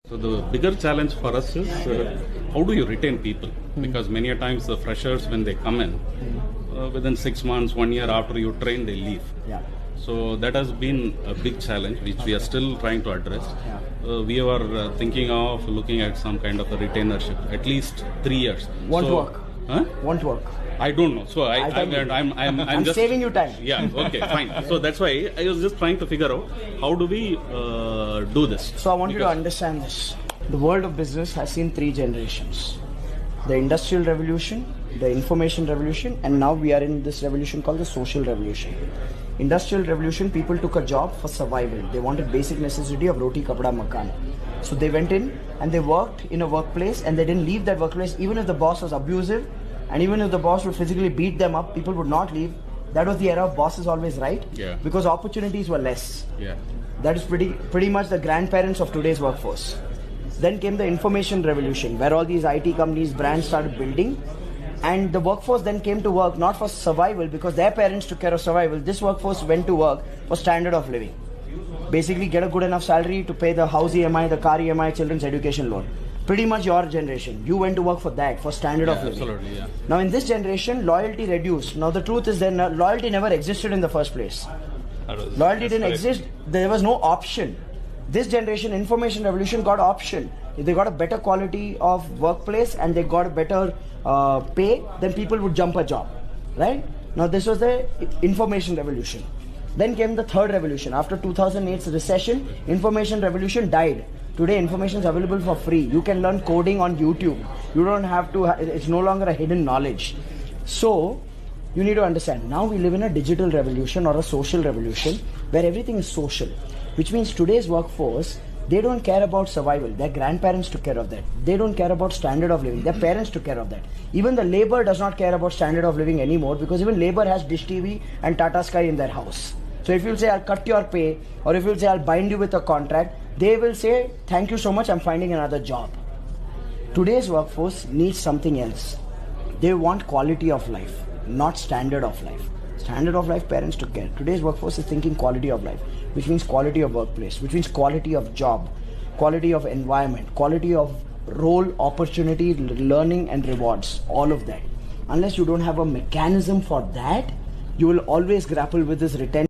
So the bigger challenge for us is how do you retain people? Because many a times the freshers, when they come in, within 6 months, 1 year after you train, they leave. Yeah. So that has been a big challenge which we are still trying to address. Yeah. We are thinking of looking at some kind of a retainership, at least 3 years. Won't work. Huh? Won't work. I don't know. So I'm just saving you time. Yeah. Okay. Fine. So that's why I was just trying to figure out how do we do this. So I want you to understand this. The world of business has seen 3 generations: the industrial revolution, the information revolution, and now we are in this revolution called the social revolution. Industrial revolution, people took a job for survival. They wanted basic necessity of roti, kapda, makan. So they went in and they worked in a workplace, and they didn't leave that workplace even if the boss was abusive. And even if the boss would physically beat them up, people would not leave. That was the era of boss is always right. Yeah. Because opportunities were less. Yeah. That is pretty much the grandparents of today's workforce. Then came the information revolution, where all these IT companies, brands started building. And the workforce then came to work not for survival, because their parents took care of survival. This workforce went to work for standard of living. Basically get a good enough salary to pay the house EMI, the car EMI, children's education loan. Pretty much your generation. You went to work for that, for standard of living. Absolutely, yeah. Now in this generation, loyalty reduced. Now the truth is that loyalty never existed in the first place. Loyalty didn't exist. There was no option. This generation, information revolution, got option. If they got a better quality of workplace and they got a better pay, then people would jump a job, right? Now this was the information revolution. Then came the third revolution. After 2008's recession, information revolution died. Today information is available for free. You can learn coding on YouTube. You don't have to, it's no longer a hidden knowledge. So you need to understand, now we live in a digital revolution or a social revolution where everything is social, which means today's workforce, they don't care about survival. Their grandparents took care of that. They don't care about standard of living. Their parents took care of that. Even the labor does not care about standard of living anymore, because even labor has Dish TV and Tata Sky in their house. So if you'll say, I'll cut your pay, or if you'll say, I'll bind you with a contract, they will say, thank you so much, I'm finding another job. Today's workforce needs something else. They want quality of life, not standard of life. Standard of life, parents took care. Today's workforce is thinking quality of life, which means quality of workplace, which means quality of job, quality of environment, quality of role, opportunity, learning and rewards, all of that. Unless you don't have a mechanism for that, you will always grapple with this retention.